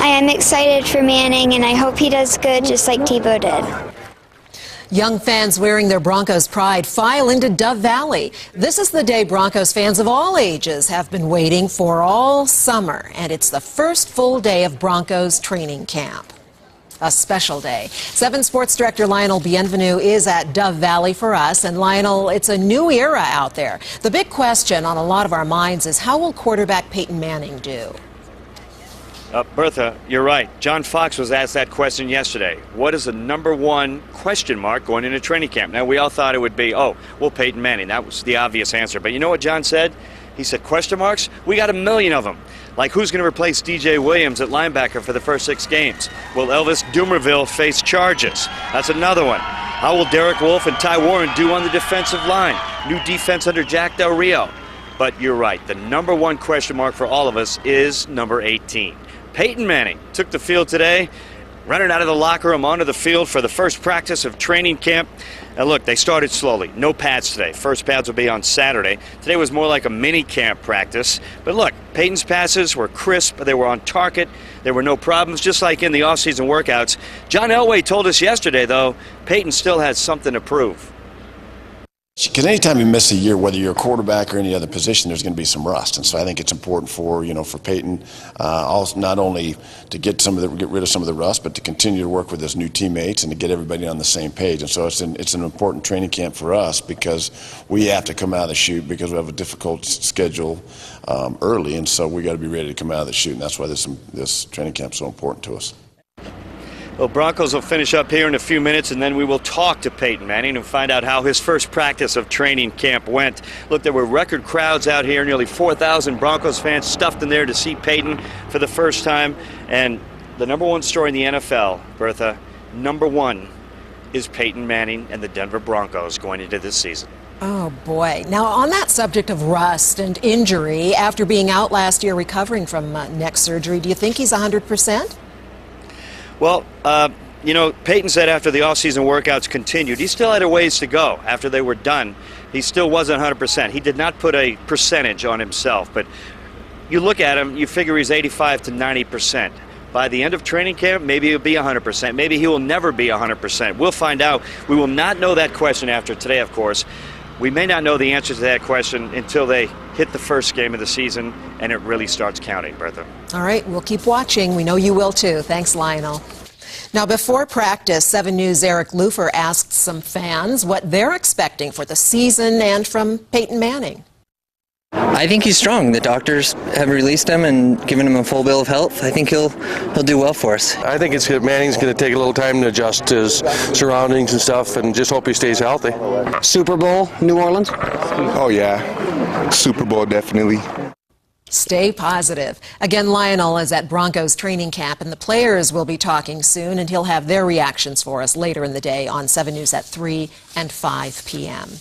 I am excited for Manning, and I hope he does good just like Tebow did. Young fans wearing their Broncos pride file into Dove Valley. This is the day Broncos fans of all ages have been waiting for all summer, and it's the first full day of Broncos training camp. A special day. 7 Sports Director Lionel Bienvenu is at Dove Valley for us. And Lionel, it's a new era out there. The big question on a lot of our minds is, how will quarterback Peyton Manning do? Bertha, you're right. John Fox was asked that question yesterday. What is the #1 question mark going into training camp? Now, we all thought it would be, Peyton Manning. That was the obvious answer. But you know what John said? He said, question marks? We got 1 million of them. Like, who's going to replace DJ Williams at linebacker for the first 6 games? Will Elvis Dumervil face charges? That's another one. How will Derek Wolfe and Ty Warren do on the defensive line? New defense under Jack Del Rio. But you're right. The #1 question mark for all of us is number 18. Peyton Manning took the field today, running out of the locker room onto the field for the first practice of training camp. Now look, they started slowly. No pads today. First pads will be on Saturday. Today was more like a mini camp practice. But look, Peyton's passes were crisp. They were on target. There were no problems, just like in the offseason workouts. John Elway told us yesterday, though, Peyton still has something to prove. Because anytime you miss a year, whether you're a quarterback or any other position, there's going to be some rust, and so I think it's important for Peyton, also not only to get rid of some of the rust, but to continue to work with his new teammates and to get everybody on the same page. And so it's an important training camp for us because we have to come out of the chute because we have a difficult schedule early, and so we got to be ready to come out of the chute, and that's why this training camp is so important to us. Well, Broncos will finish up here in a few minutes, and then we will talk to Peyton Manning and find out how his first practice of training camp went. Look, there were record crowds out here, nearly 4,000 Broncos fans stuffed in there to see Peyton for the first time. And the #1 story in the NFL, Bertha, #1 is Peyton Manning and the Denver Broncos going into this season. Oh, boy. Now, on that subject of rust and injury, after being out last year recovering from neck surgery, do you think he's 100%? Well, Peyton said after the offseason workouts continued, he still had a ways to go after they were done. He still wasn't 100%. He did not put a percentage on himself, but you look at him, you figure he's 85 to 90%. By the end of training camp, maybe he'll be 100%. Maybe he will never be 100%. We'll find out. We will not know that question after today, of course. We may not know the answer to that question until they hit the first game of the season and it really starts counting, Bertha. All right, we'll keep watching. We know you will too. Thanks, Lionel. Now, before practice, 7 News' Eric Lufer asked some fans what they're expecting for the season and from Peyton Manning. I think he's strong. The doctors have released him and given him a full bill of health. I think he'll do well for us. I think Manning's going to take a little time to adjust to his surroundings and stuff, and just hope he stays healthy. Super Bowl, New Orleans? Oh, yeah. Super Bowl, definitely. Stay positive. Again, Lionel is at Broncos training camp, and the players will be talking soon, and he'll have their reactions for us later in the day on 7 News at 3 and 5 p.m.